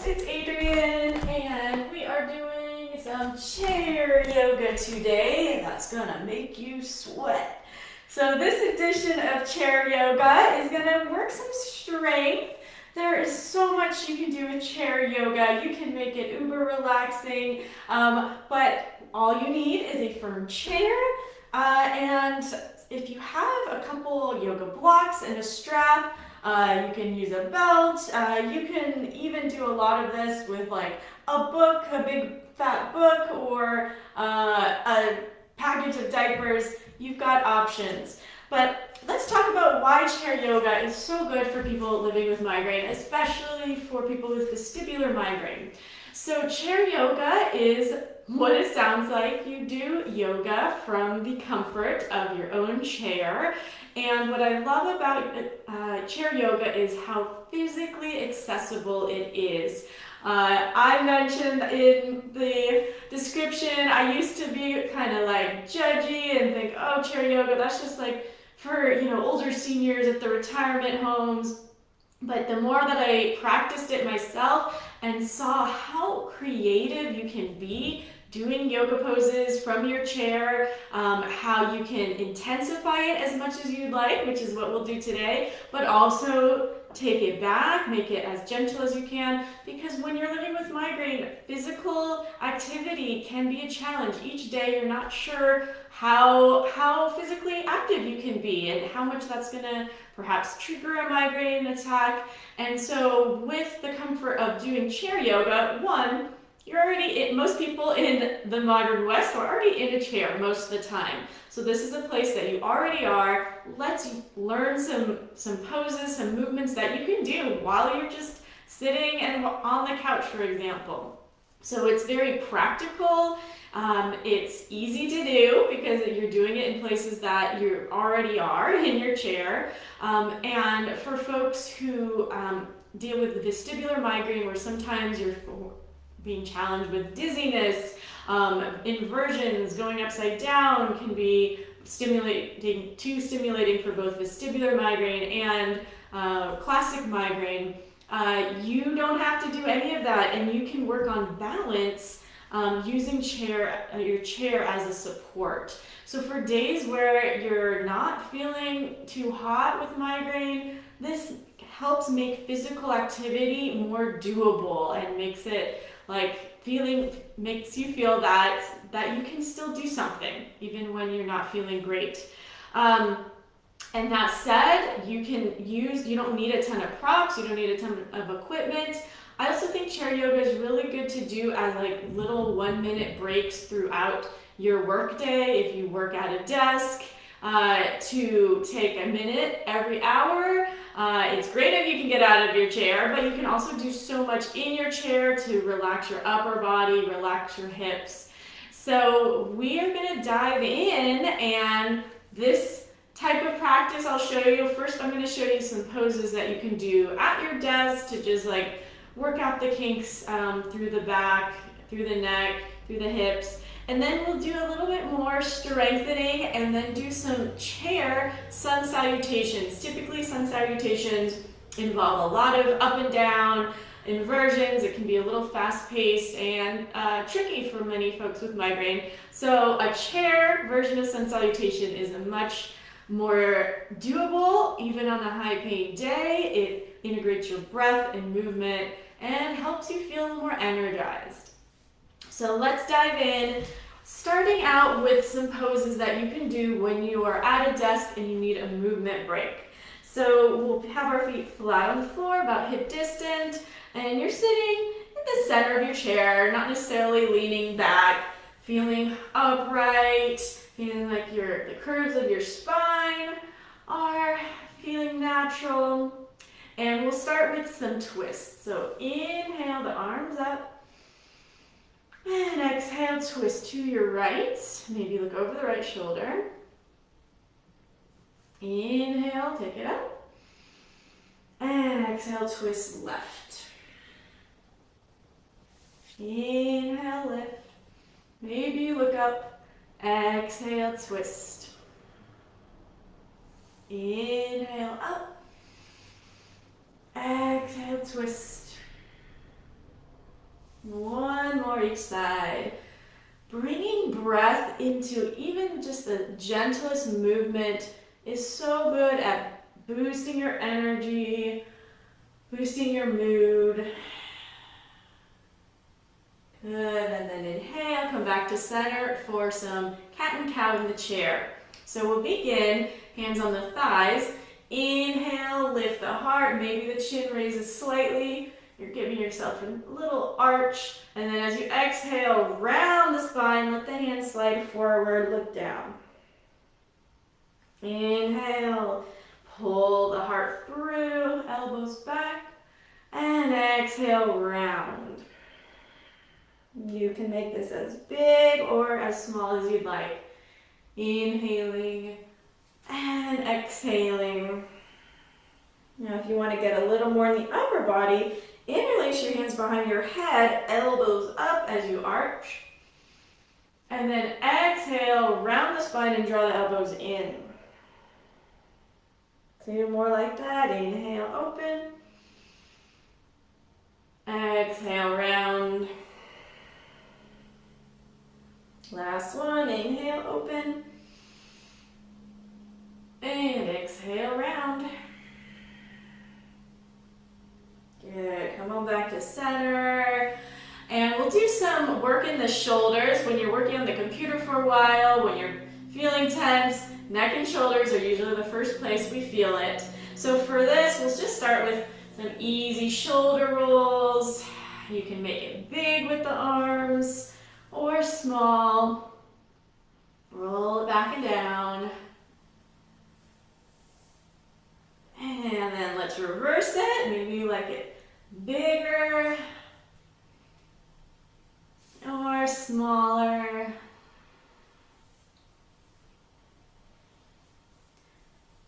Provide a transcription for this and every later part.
it's Adrienne, and we are doing some chair yoga today. That's gonna make you sweat. So this edition of chair yoga is gonna work some strength. There is so much you can do with chair yoga. You can make it uber relaxing, but all you need is a firm chair, and if you have a couple yoga blocks and a strap, you can use a belt. You can even do a lot of this with like a book, a big fat book, or a package of diapers. You've got options. But let's talk about why chair yoga is so good for people living with migraine, especially for people with vestibular migraine. So chair yoga is what it sounds like. You do yoga from the comfort of your own chair. And what I love about chair yoga is how physically accessible it is. I mentioned in the description, I used to be kind of like judgy and think, oh, chair yoga, that's just like for, older seniors at the retirement homes. But the more that I practiced it myself and saw how creative you can be doing yoga poses from your chair, how you can intensify it as much as you'd like, which is what we'll do today, but also take it back, make it as gentle as you can, because when you're living with migraine, physical activity can be a challenge. Each day you're not sure how physically active you can be and how much that's going to perhaps trigger a migraine attack. And so with the comfort of doing chair yoga, one, most people in the modern West are already in a chair most of the time. So this is a place that you already are. Let's learn some poses, some movements that you can do while you're just sitting and on the couch, for example. So it's very practical. It's easy to do because you're doing it in places that you already are in your chair. And for folks who deal with vestibular migraine, where sometimes you're being challenged with dizziness, inversions, going upside down can be too stimulating for both vestibular migraine and classic migraine. You don't have to do any of that, and you can work on balance using your chair as a support. So for days where you're not feeling too hot with migraine, this helps make physical activity more doable and makes you feel that you can still do something even when you're not feeling great. And that said, you don't need a ton of props, you don't need a ton of equipment. I also think chair yoga is really good to do as like little 1-minute breaks throughout your workday. If you work at a desk, to take a minute every hour. It's great if you can get out of your chair, but you can also do so much in your chair to relax your upper body, relax your hips. So we are going to dive in, and this type of practice I'll show you. First, I'm going to show you some poses that you can do at your desk to just like work out the kinks through the back, through the neck, through the hips. And then we'll do a little bit more strengthening and then do some chair sun salutations. Typically, sun salutations involve a lot of up and down inversions. It can be a little fast-paced and tricky for many folks with migraine. So a chair version of sun salutation is a much more doable, even on a high-pain day. It integrates your breath and movement and helps you feel more energized. So let's dive in, starting out with some poses that you can do when you are at a desk and you need a movement break. So we'll have our feet flat on the floor, about hip distant, and you're sitting in the center of your chair, not necessarily leaning back, feeling upright, feeling like the curves of your spine are feeling natural. And we'll start with some twists. So inhale the arms up. And exhale, twist to your right. Maybe look over the right shoulder. Inhale, take it up. And exhale, twist left. Inhale, lift. Maybe look up. Exhale, twist. Inhale, up. Exhale, twist. more each side. Bringing breath into even just the gentlest movement is so good at boosting your energy, boosting your mood. Good, and then inhale, come back to center for some cat and cow in the chair. So we'll begin, hands on the thighs. Inhale, lift the heart, maybe the chin raises slightly. You're giving yourself a little arch. And then as you exhale, round the spine, let the hands slide forward, look down. Inhale, pull the heart through, elbows back. And exhale, round. You can make this as big or as small as you'd like. Inhaling and exhaling. Now if you want to get a little more in the upper body, interlace your hands behind your head, elbows up as you arch. And then exhale, round the spine and draw the elbows in. 2 more like that. Inhale, open. Exhale, round. Last one, inhale, open. And exhale, round. Good, come on back to center. And we'll do some work in the shoulders when you're working on the computer for a while, when you're feeling tense. Neck and shoulders are usually the first place we feel it. So for this, we'll just start with some easy shoulder rolls. You can make it big with the arms or small. Roll it back and down. And then let's reverse it. Maybe you like it bigger or smaller.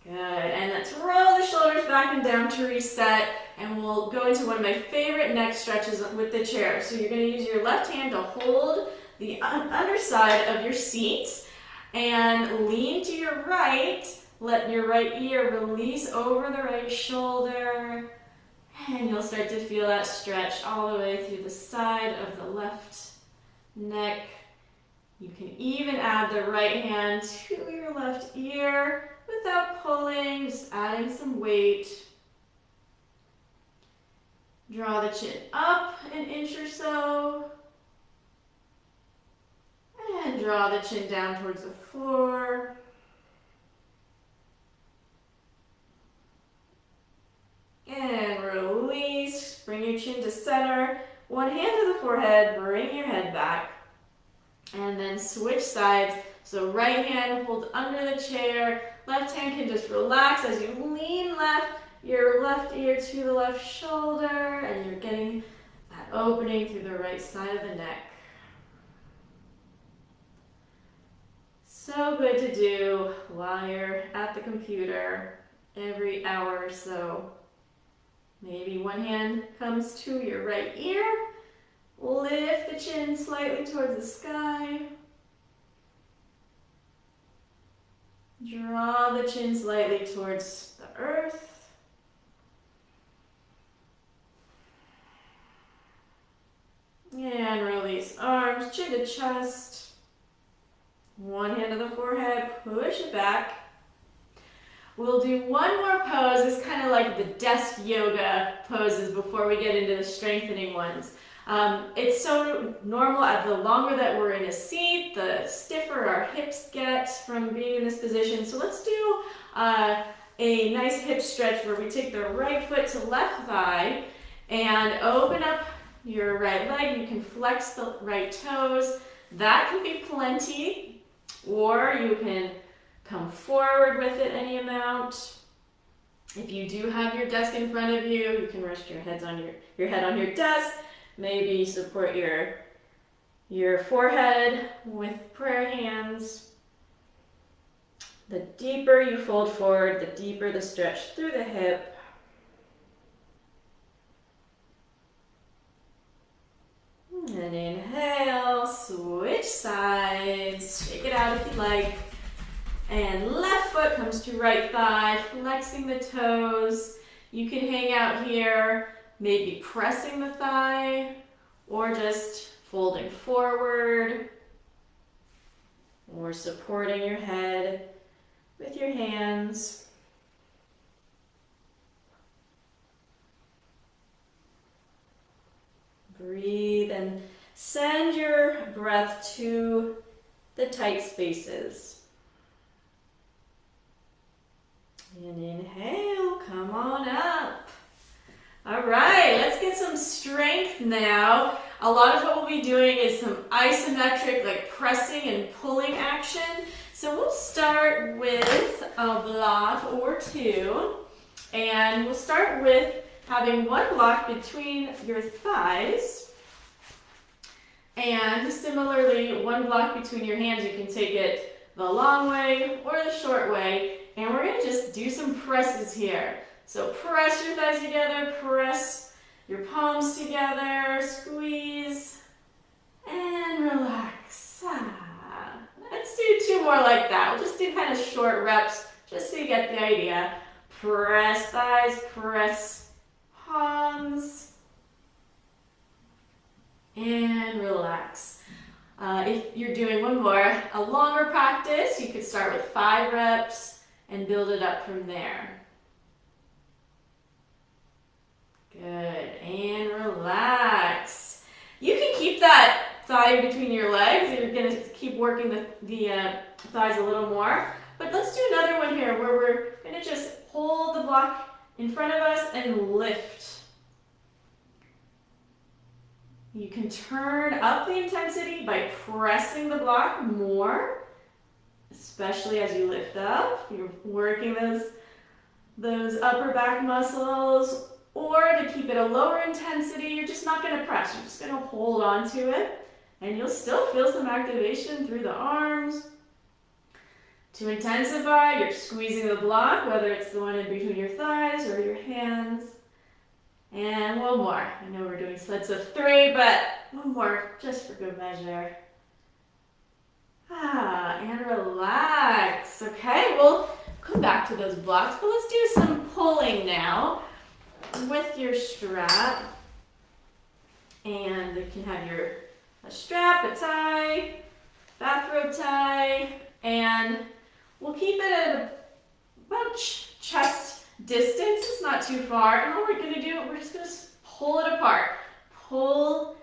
Good, and let's roll the shoulders back and down to reset, and we'll go into one of my favorite neck stretches with the chair. So you're going to use your left hand to hold the underside of your seat and lean to your right. Let your right ear release over the right shoulder, and you'll start to feel that stretch all the way through the side of the left neck. You can even add the right hand to your left ear without pulling, just adding some weight. Draw the chin up an inch or so. And draw the chin down towards the floor. And release. Bring your chin to center. One hand to the forehead. Bring your head back. And then switch sides. So right hand holds under the chair. Left hand can just relax as you lean left, your left ear to the left shoulder, and you're getting that opening through the right side of the neck. So good to do while you're at the computer every hour or so. Maybe one hand comes to your right ear. Lift the chin slightly towards the sky. Draw the chin slightly towards the earth. And release arms, chin to chest. One hand to the forehead, push it back. We'll do one more pose. It's kind of like the desk yoga poses before we get into the strengthening ones. It's so normal. The longer that we're in a seat, the stiffer our hips get from being in this position. So let's do a nice hip stretch where we take the right foot to left thigh and open up your right leg. You can flex the right toes. That can be plenty, or you can come forward with it any amount. If you do have your desk in front of you, you can rest your head on your desk. Maybe support your forehead with prayer hands. The deeper you fold forward, the deeper the stretch through the hip. And inhale, switch sides, shake it out if you like. And left foot comes to right thigh, flexing the toes. You can hang out here, maybe pressing the thigh, or just folding forward or supporting your head with your hands. Breathe and send your breath to the tight spaces. And inhale, come on up. All right, let's get some strength now. A lot of what we'll be doing is some isometric, like pressing and pulling action. So we'll start with a block or two. And we'll start with having one block between your thighs. And similarly, one block between your hands. You can take it the long way or the short way. And we're going to just do some presses here. So press your thighs together, press your palms together, squeeze, and relax. Let's do two more like that. We'll just do kind of short reps, just so you get the idea. Press thighs, press palms, and relax. If you're doing one more, a longer practice, you could start with 5 reps and build it up from there. Good, and relax. You can keep that thigh between your legs. You're gonna keep working the thighs a little more. But let's do another one here where we're gonna just hold the block in front of us and lift. You can turn up the intensity by pressing the block more, especially as you lift up. You're working those upper back muscles. Or to keep it a lower intensity, you're just not going to press. You're just going to hold on to it. And you'll still feel some activation through the arms. To intensify, you're squeezing the block, whether it's the one in between your thighs or your hands. And one more. I know we're doing splits of 3, but one more just for good measure. And relax. Okay, we'll come back to those blocks, but let's do some pulling now with your strap. And you can have a strap, a tie, bathrobe tie, and we'll keep it at about chest distance. It's not too far. And what we're going to do, we're just going to pull it apart. Pull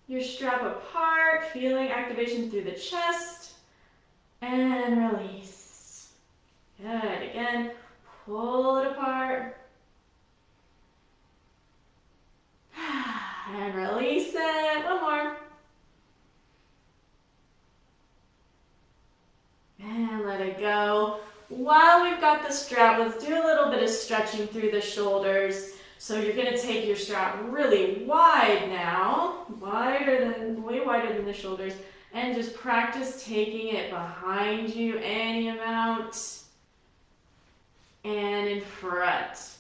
your strap apart, feeling activation through the chest, and release. Good. Again, pull it apart. And release it. One more. And let it go. While we've got the strap, let's do a little bit of stretching through the shoulders. So you're going to take your strap really wide now, way wider than the shoulders, and just practice taking it behind you any amount and in front.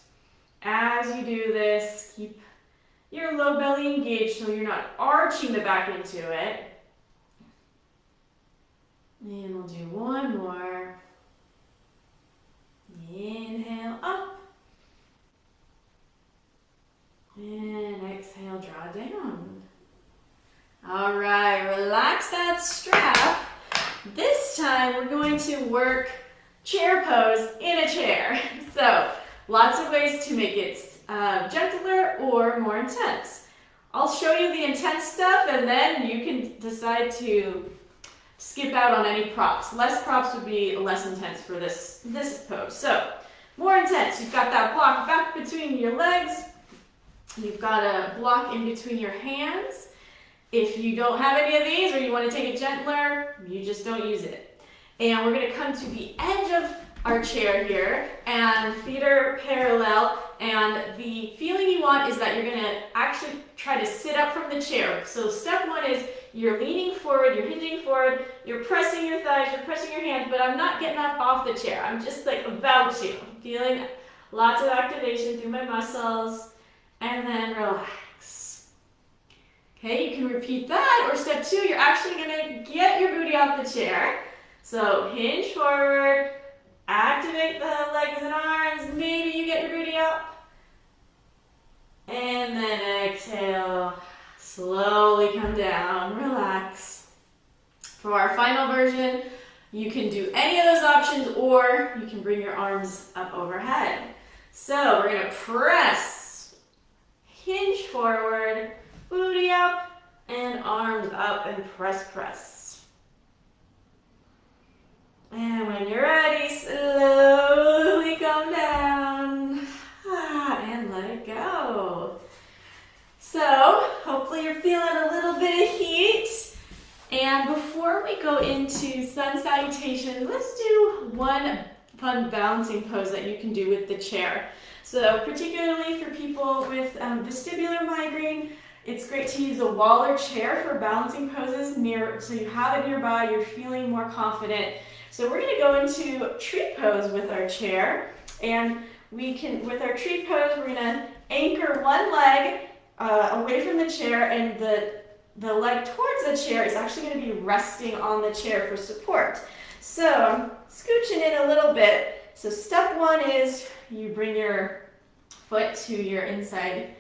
As you do this, keep your low belly engaged so you're not arching the back into it. And we'll do one more. Inhale up. And exhale, draw down. All right, relax that strap. This time we're going to work chair pose in a chair. So lots of ways to make it gentler or more intense. I'll show you the intense stuff and then you can decide to skip out on any props. Less props would be less intense for this pose. So more intense, you've got that block back between your legs. You've got a block in between your hands. If you don't have any of these or you want to take it gentler, you just don't use it. And we're going to come to the edge of our chair here and feet are parallel, and the feeling you want is that you're going to actually try to sit up from the chair. So step 1 is you're leaning forward, you're hinging forward, you're pressing your thighs, you're pressing your hands, but I'm not getting up off the chair. I'm just like about to. Feeling lots of activation through my muscles, and then relax. Okay, you can repeat that, or step 2, you're actually going to get your booty off the chair. So hinge forward, activate the legs and arms, maybe you get your booty up. And then exhale, slowly come down. For our final version, you can do any of those options, or you can bring your arms up overhead. So we're gonna press, hinge forward, booty up, and arms up, and press, press. And when you're ready, slowly come down, and let it go. So hopefully you're feeling a little bit of heat. And before we go into sun salutation, let's do one fun balancing pose that you can do with the chair. So particularly for people with vestibular migraine, it's great to use a wall or chair for balancing poses so you have it nearby, you're feeling more confident. So we're gonna go into tree pose with our chair, and with our tree pose, we're gonna anchor one leg away from the chair, and the leg towards the chair is actually going to be resting on the chair for support. So I'm scooching in a little bit. So step one is you bring your foot to your inside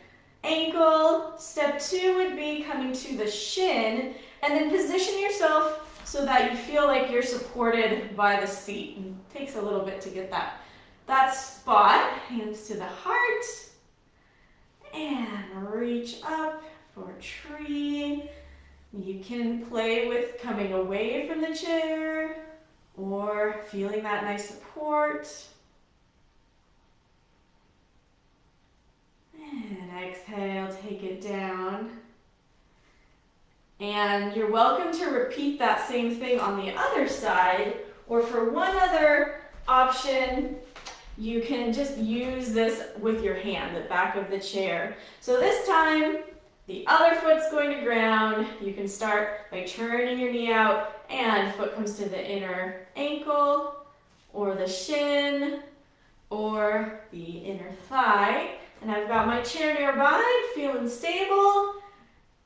ankle. Step two would be coming to the shin, and then position yourself so that you feel like you're supported by the seat. It takes a little bit to get that spot. Hands to the heart, and reach up for tree. You can play with coming away from the chair or feeling that nice support. And exhale, take it down. And you're welcome to repeat that same thing on the other side, or for one other option, you can just use this with your hand, the back of the chair. So this time, the other foot's going to ground. You can start by turning your knee out, and foot comes to the inner ankle, or the shin, or the inner thigh. And I've got my chair nearby, feeling stable.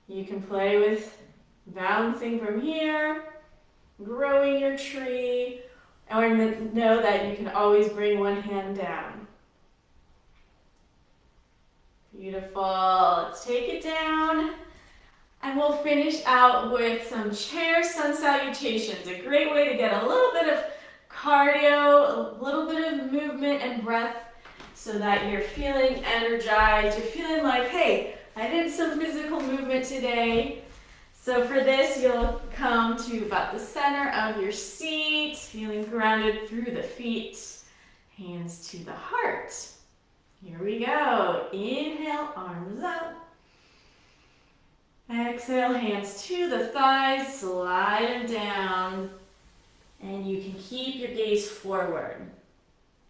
You can play with balancing from here, growing your tree, or know that you can always bring one hand down. Beautiful. Let's take it down. And we'll finish out with some chair sun salutations. A great way to get a little bit of cardio, a little bit of movement and breath so that you're feeling energized. You're feeling like, hey, I did some physical movement today. So for this, you'll come to about the center of your seat, feeling grounded through the feet, hands to the heart. Here we go. Inhale, arms up. Exhale, hands to the thighs, slide them down. And you can keep your gaze forward.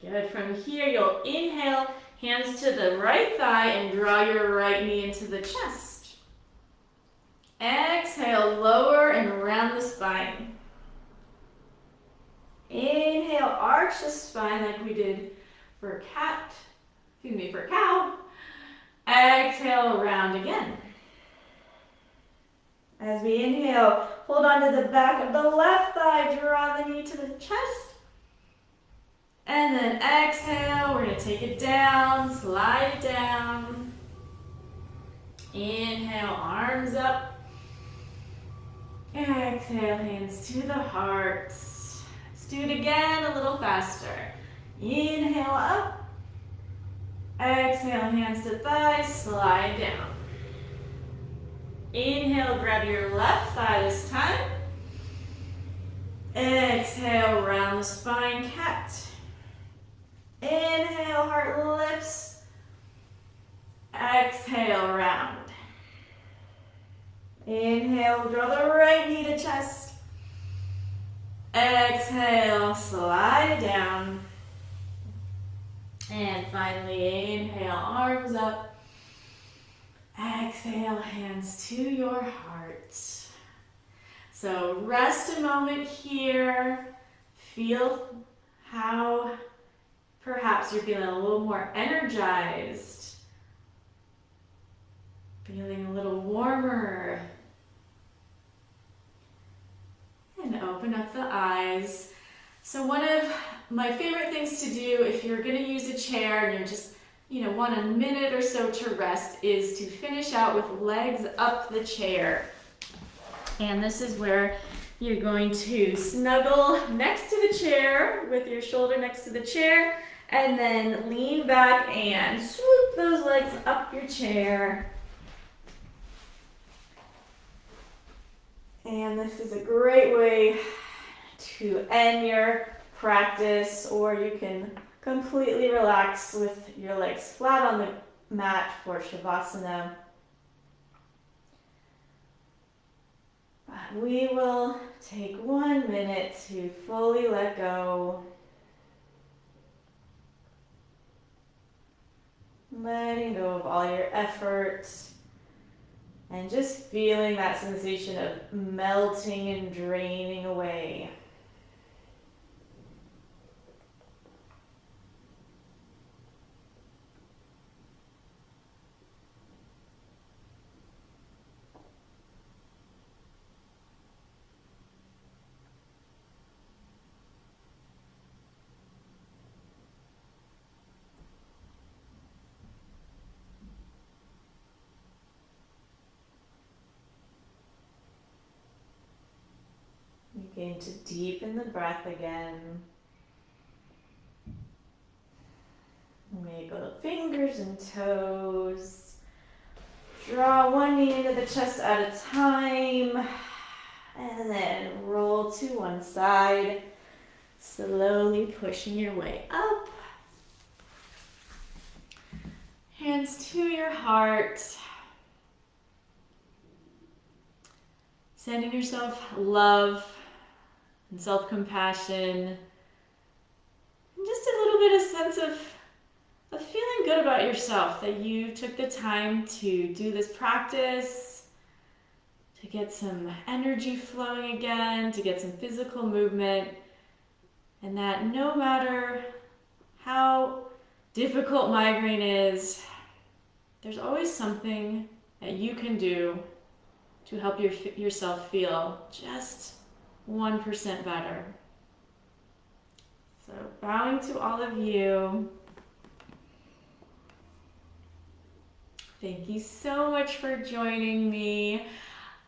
Good. From here, you'll inhale, hands to the right thigh, and draw your right knee into the chest. Exhale, lower and round the spine. Inhale, arch the spine like we did for cow. Exhale, round again. As we inhale, hold on to the back of the left thigh, draw the knee to the chest. And then exhale, we're going to take it down, slide it down. Inhale, arms up. Exhale, hands to the heart. Let's do it again a little faster. Inhale up. Exhale, hands to thighs, slide down. Inhale, grab your left thigh this time. Exhale, round the spine, cat. Inhale, heart lifts. Exhale, round. Inhale, draw the right knee to chest. Exhale, slide it down. And finally, inhale, arms up. Exhale, hands to your heart. So rest a moment here. Feel how perhaps you're feeling a little more energized. Feeling a little warmer. And open up the eyes. So one of my favorite things to do if you're going to use a chair and you're just, want a minute or so to rest is to finish out with legs up the chair. And this is where You're going to snuggle next to the chair with your shoulder next to the chair, and then lean back and swoop those legs up your chair. And this is a great way to end your practice, or you can completely relax with your legs flat on the mat for Shavasana. But we will take 1 minute to fully let go. Letting go of all your effort and just feeling that sensation of melting and draining away. Begin to deepen the breath again. Wiggle fingers and toes. Draw one knee into the chest at a time. And then roll to one side. Slowly pushing your way up. Hands to your heart. Sending yourself love and self-compassion, and just a little bit of sense of feeling good about yourself, that you took the time to do this practice, to get some energy flowing again, to get some physical movement, and that no matter how difficult migraine is, there's always something that you can do to help yourself feel just 1% better. So bowing to all of you. Thank you so much for joining me.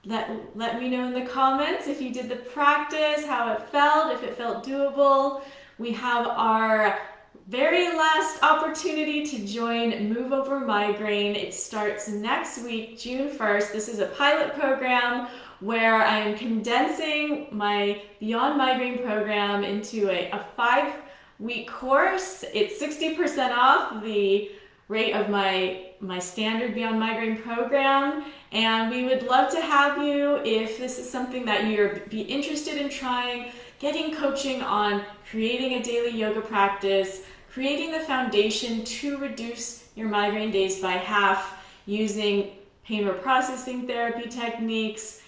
Let me know in the comments if you did the practice, how it felt, if it felt doable. We have our very last opportunity to join Move Over Migraine. It starts next week, June 1st. This is a pilot program where I'm condensing my Beyond Migraine program into a 5-week course. It's 60% off the rate of my standard Beyond Migraine program, and we would love to have you if this is something that you'd be interested in trying, getting coaching on creating a daily yoga practice, creating the foundation to reduce your migraine days by half using pain reprocessing therapy techniques,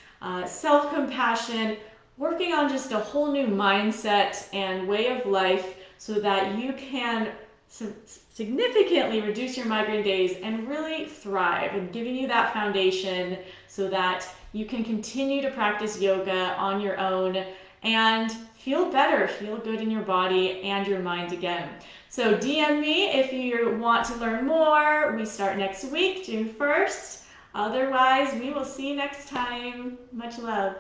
self-compassion, working on just a whole new mindset and way of life so that you can significantly reduce your migraine days and really thrive, and giving you that foundation so that you can continue to practice yoga on your own and feel better, feel good in your body and your mind again. So DM me if you want to learn more. We start next week, June 1st. Otherwise, we will see you next time. Much love.